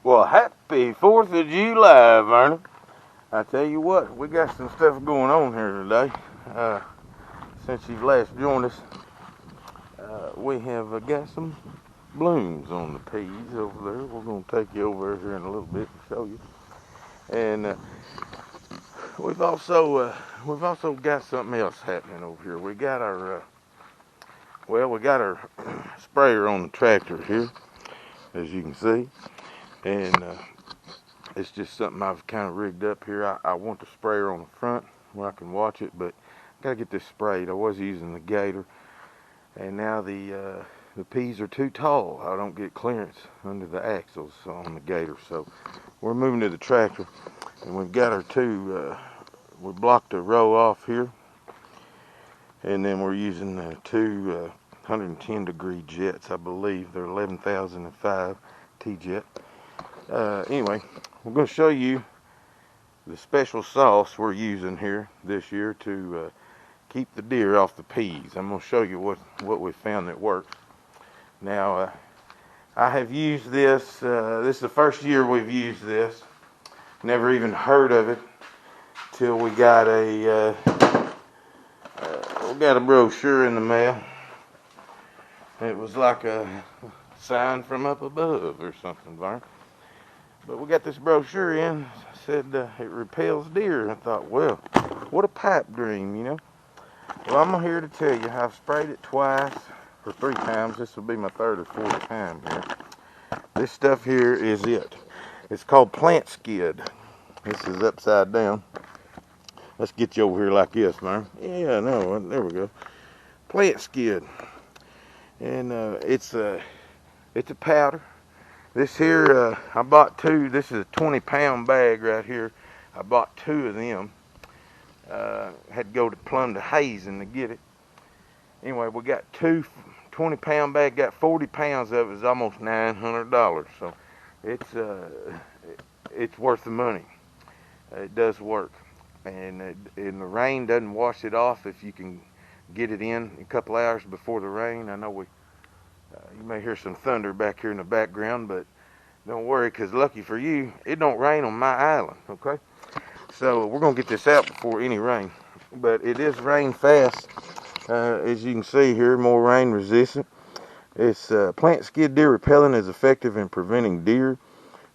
Well, happy 4th of July, Vernon. I tell you what, we got some stuff going on here today. Since you've last joined us, we have got some blooms on the peas over there. We're going to take you over here in a little bit and show you. And we've also got something else happening over here. We got our sprayer on the tractor here, as you can see, and it's just something I've kind of rigged up here. I want the sprayer on the front where I can watch it, but I gotta get this sprayed. I was using the gator, and now the peas are too tall. I don't get clearance under the axles on the gator, so we're moving to the tractor, and we've got our two. We blocked the row off here, and then we're using two 110-degree jets. I believe they're 11,005 T-jet. Anyway, we're going to show you the special sauce we're using here this year to keep the deer off the peas. I'm going to show you what we found that works. Now, I have used this. This is the first year we've used this. Never even heard of it till we got a brochure in the mail. It was like a sign from up above or something, Vern. But we got this brochure in. Said it repels deer. I thought, well, what a pipe dream, you know. Well, I'm here to tell you, I've sprayed it twice or 3 times. This will be my 3rd or 4th time here. This stuff here is it. It's called PLANTSKYDD. This is upside down. Let's get you over here like this, man. Yeah, no, there we go. PLANTSKYDD, and it's a powder. This here, I bought 2. This is a 20-pound bag right here. I bought 2 of them. Had to go to Plum to Hazen to get it. Anyway, we got 2 20-pound bag. Got 40 pounds of it. It's almost $900. So it's worth the money. It does work, and the rain doesn't wash it off if you can get it in a couple hours before the rain. I know you may hear some thunder back here in the background, but don't worry, because lucky for you, it don't rain on my island, okay? So we're going to get this out before any rain. But it is rain fast, as you can see here, more rain resistant. It's PLANTSKYDD Deer Repellent is effective in preventing deer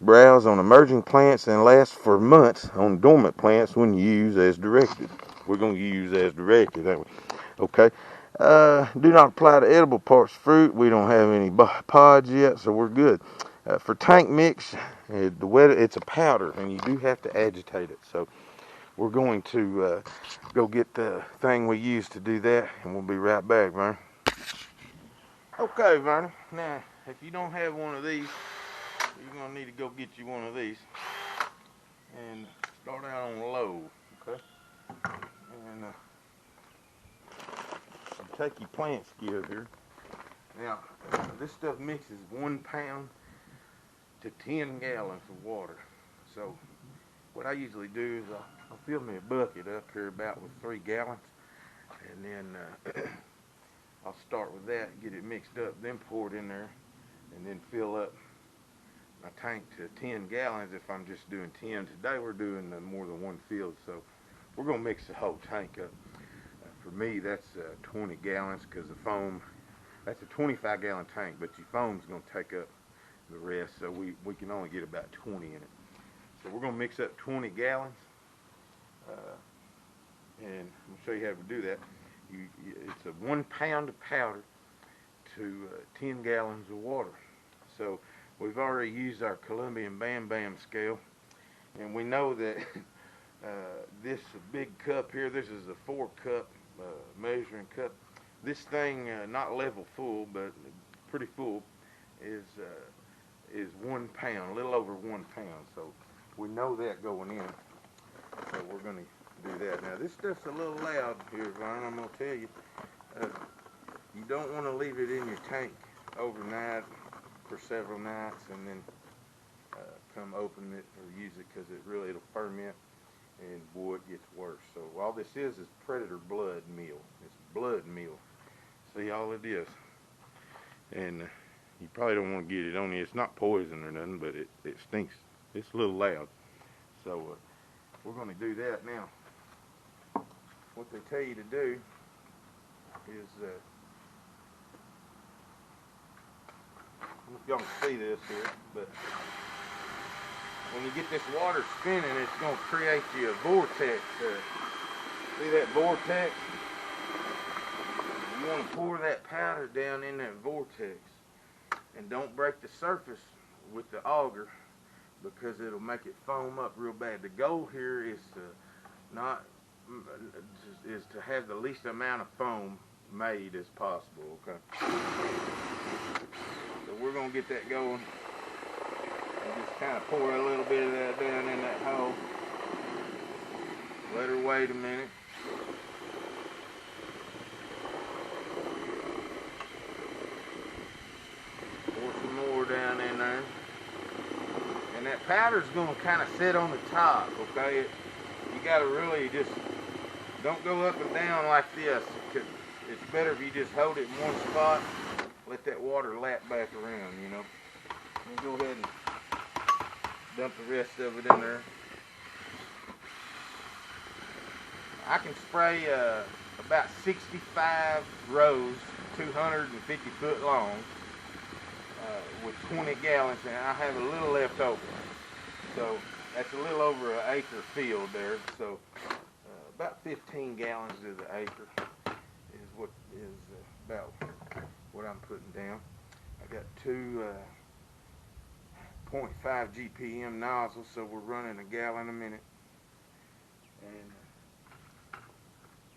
browse on emerging plants and lasts for months on dormant plants when used as directed. We're going to use as directed, ain't we? Okay. Do not apply to edible parts of fruit. We don't have any pods yet, so we're good. For tank mix, it's a powder, and you do have to agitate it. So we're going to go get the thing we use to do that, and we'll be right back, Vernon. Okay, Vernon. Now, if you don't have one of these, you're going to need to go get you one of these and start out on low, okay? And take your PLANTSKYDD here. Now, this stuff mixes 1 pound to 10 gallons of water. So, what I usually do is I'll fill me a bucket up here about with 3 gallons, and then I'll start with that, get it mixed up, then pour it in there, and then fill up my tank to 10 gallons if I'm just doing 10. Today we're doing more than one field, so we're going to mix the whole tank up. For me, that's 20 gallons because the foam, that's a 25-gallon tank, but your foam's going to take up the rest, so we can only get about 20 in it. So we're going to mix up 20 gallons, and I'll show you how to do that. It's a 1 pound of powder to 10 gallons of water. So we've already used our Colombian Bam Bam scale, and we know that this big cup here, this is a 4-cup measuring cup. This thing, not level full, but pretty full, is 1 pound, a little over 1 pound. So we know that going in. So we're going to do that. Now this stuff's a little loud here, Vern. I'm going to tell you. You don't want to leave it in your tank overnight for several nights and then come open it or use it, because it'll ferment, and boy, it gets worse. So all this is predator blood meal. It's blood meal. See, all it is. And You probably don't want to get it on you. It's not poison or nothing, but it stinks. It's a little loud. So we're going to do that now. What they tell you to do is, I don't know if y'all can see this here, but when you get this water spinning, it's going to create you a vortex. See that vortex? You want to pour that powder down in that vortex, and don't break the surface with the auger because it'll make it foam up real bad. The goal here is to have the least amount of foam made as possible. Okay. So we're gonna get that going. And just kind of pour a little bit of that down in that hole. Let her wait a minute. Pour some more down in there. And that powder's going to kind of sit on the top, okay? You got to really just, don't go up and down like this. It's better if you just hold it in one spot, let that water lap back around, you know. And go ahead and dump the rest of it in there. I can spray about 65 rows, 250 foot long, with 20 gallons, and I have a little left over. So that's a little over an acre field there. So about 15 gallons to the acre is about what I'm putting down. I got two 0.5 GPM nozzles, so we're running a gallon a minute. And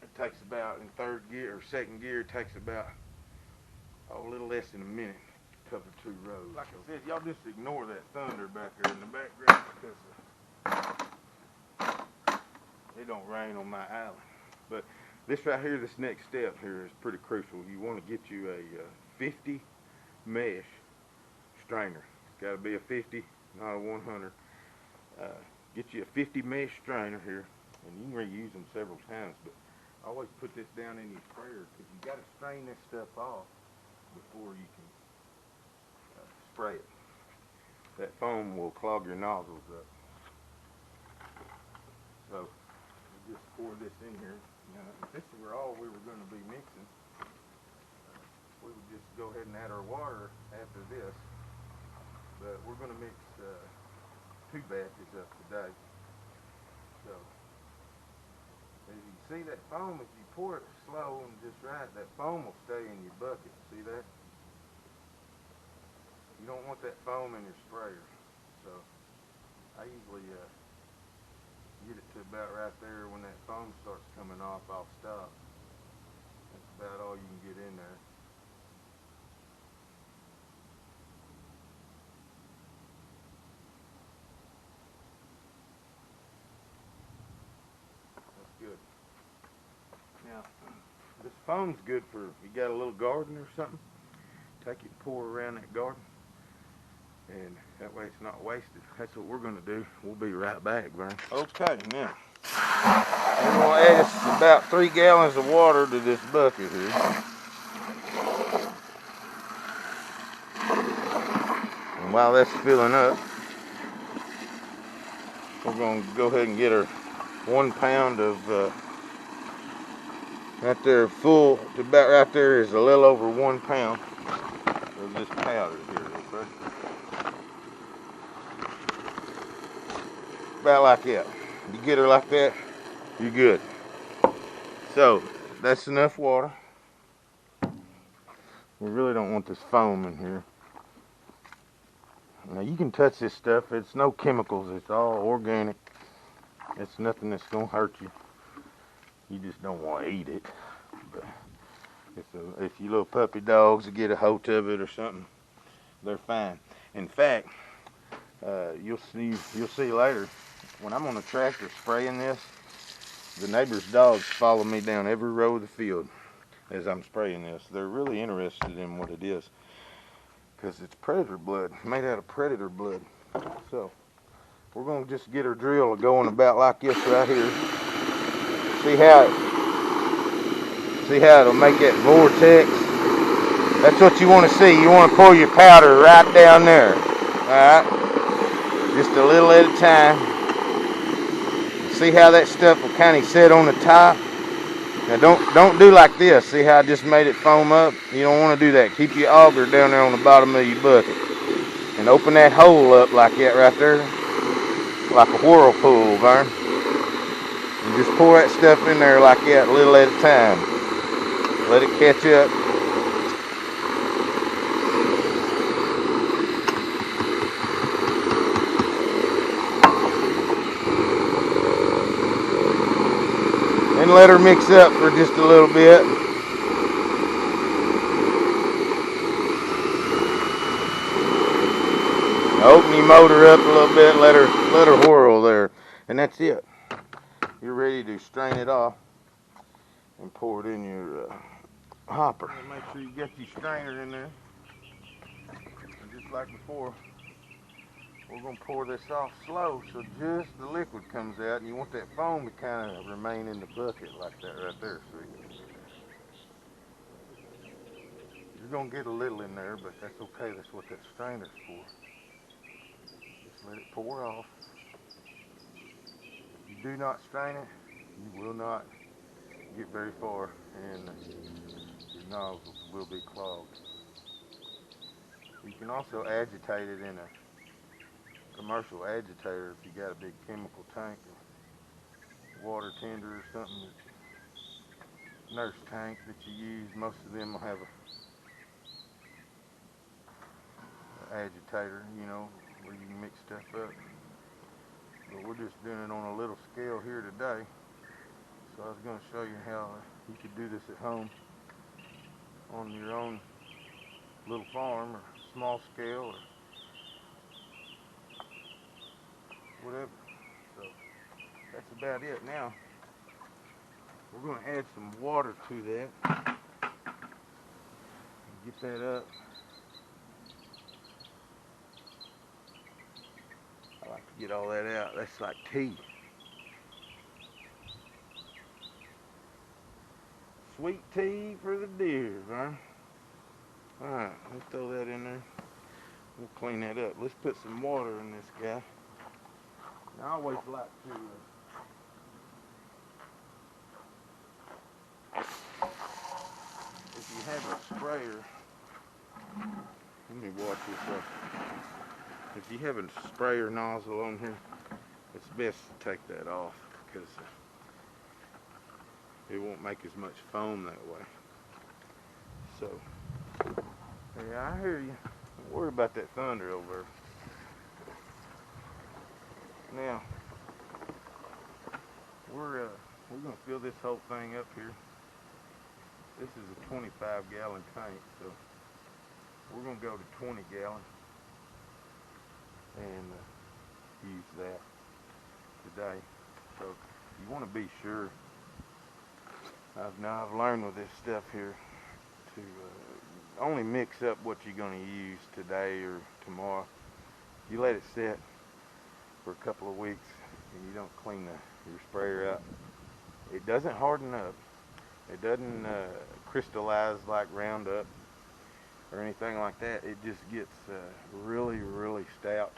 it takes about, in third gear or second gear, it takes about a little less than a minute to cover 2 rows. Like I said, y'all just ignore that thunder back there in the background because it don't rain on my island. But this right here, this next step here is pretty crucial. You want to get you a 50 mesh strainer. It's got to be a 50, not a 100. Get you a 50 mesh strainer here, and you can reuse them several times, but always put this down in your sprayer because you got to strain this stuff off before you can spray it. That foam will clog your nozzles up. So we just pour this in here. Now, if this were all we were going to be mixing, we would just go ahead and add our water after this. But we're going to mix 2 batches up today. So as you see that foam, if you pour it slow and just right, that foam will stay in your bucket. See that? You don't want that foam in your sprayer. So I usually get it to about right there. When that foam starts coming off, I'll stop. That's about all you can get in there. That's good. Now, this foam's good for, you got a little garden or something, take it and pour around that garden. And that way it's not wasted. That's what we're going to do. We'll be right back, Vern. Okay, now we're going to add about 3 gallons of water to this bucket here. And while that's filling up, we're going to go ahead and get our 1 pound of, right there full, to about right there is a little over 1 pound of this powder here, okay? About like that. You get her like that, you're good. So that's enough water. We really don't want this foam in here. Now you can touch this stuff. It's no chemicals. It's all organic. It's nothing that's gonna hurt you. You just don't want to eat it. But if you little puppy dogs get a hold of it or something, they're fine. In fact, you'll see later. When I'm on the tractor spraying this, the neighbor's dogs follow me down every row of the field as I'm spraying this. They're really interested in what it is because it's predator blood, made out of predator blood. So we're going to just get our drill going about like this right here. See how it'll make that vortex That's what you want to see. You want to pour your powder right down there. Alright? Just a little at a time. See how that stuff will kind of sit on the top? Now don't do like this. See how I just made it foam up? You don't want to do that. Keep your auger down there on the bottom of your bucket. And open that hole up like that right there. Like a whirlpool, Vern. And just pour that stuff in there like that, a little at a time. Let it catch up. And let her mix up for just a little bit. Open your motor up a little bit, let her whirl there. And that's it. You're ready to strain it off and pour it in your hopper. And make sure you get your strainer in there. And just like before, we're going to pour this off slow so just the liquid comes out, and you want that foam to kind of remain in the bucket like that right there, see? You're going to get a little in there, but that's okay. That's what that strainer's for. Just let it pour off. If you do not strain it, you will not get very far, and your nozzles will be clogged. You can also agitate it in a commercial agitator if you got a big chemical tank or water tender or something, nurse tank that you use. Most of them will have a agitator, you know, where you can mix stuff up. But we're just doing it on a little scale here today. So I was going to show you how you could do this at home on your own little farm or small scale or whatever. So that's about it. Now we're going to add some water to that. Get that up. I like to get all that out. That's like tea. Sweet tea for the deer, huh? Alright, let's throw that in there. We'll clean that up. Let's put some water in this guy. Now, I always like to if you have a sprayer, let me watch this up. If you have a sprayer nozzle on here, it's best to take that off because it won't make as much foam that way. So, yeah, I hear you. Don't worry about that thunder over there. Now, we're gonna fill this whole thing up here. This is a 25-gallon tank, so we're gonna go to 20 gallon and use that today. So you want to be sure. I've learned with this stuff here to only mix up what you're going to use today or tomorrow. You let it sit for a couple of weeks and you don't clean your sprayer out, it doesn't harden up. It doesn't crystallize like Roundup or anything like that. It just gets really, really stout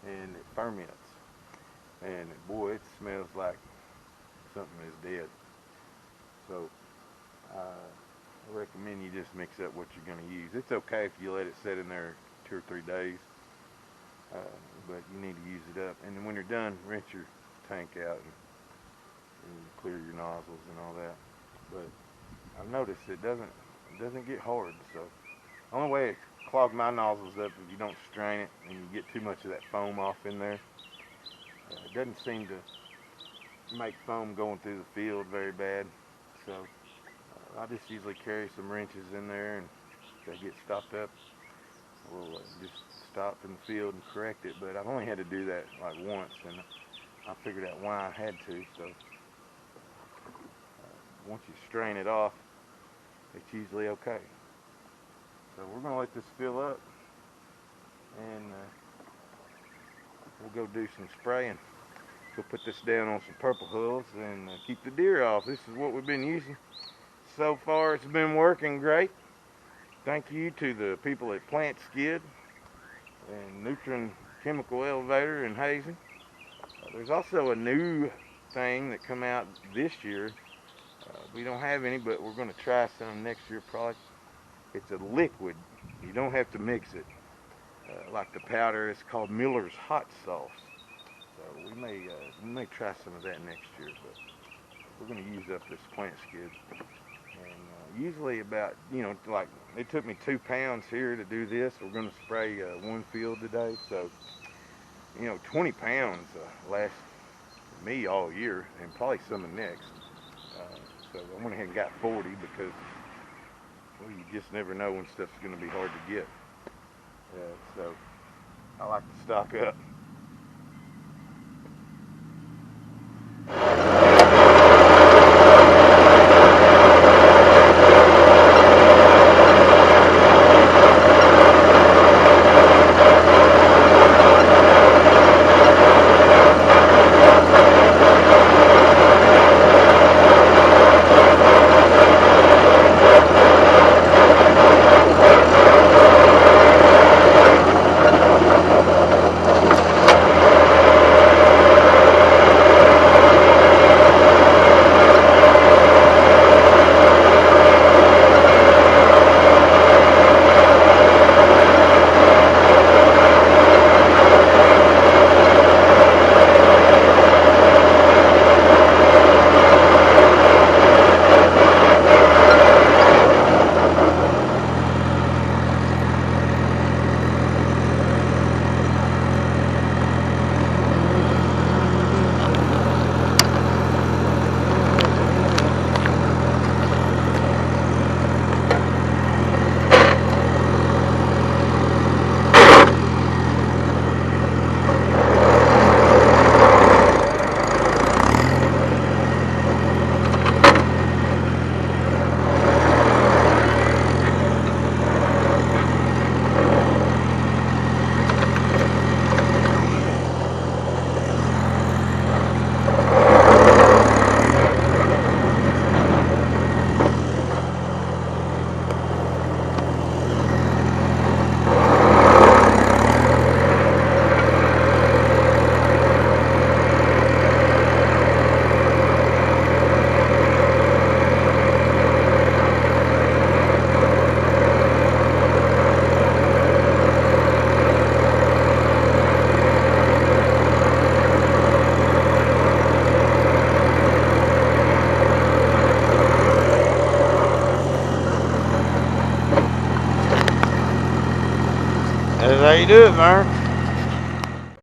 and it ferments. And boy, it smells like something is dead. So I recommend you just mix up what you're going to use. It's okay if you let it sit in there 2 or 3 days, but you need to use it up. And then when you're done, rinse your tank out and clear your nozzles and all that. But I've noticed it doesn't get hard. So the only way it clogs my nozzles up if you don't strain it and you get too much of that foam off in there. It doesn't seem to make foam going through the field very bad. So I just usually carry some wrenches in there, and if they get stopped up, we'll just stop in the field and correct it. But I've only had to do that like once, and I figured out why I had to. So once you strain it off, it's usually okay. So we're going to let this fill up, and we'll go do some spraying. We'll put this down on some purple hulls and keep the deer off. This is what we've been using. So far it's been working great. thank you to the people at PLANTSKYDD and Nutrient Chemical Elevator in Hazen. There's also a new thing that come out this year. We don't have any, but we're going to try some next year probably. It's a liquid. You don't have to mix it. Like the powder, it's called Miller's Hot Sauce. So we may try some of that next year, but we're going to use up this PLANTSKYDD. And usually about, like it took me 2 pounds here to do this. We're going to spray one field today, so 20 pounds lasts me all year and probably some of next. So I went ahead and got 40 because, well, you just never know when stuff's going to be hard to get. So I like to stock up. That's how you do it, man.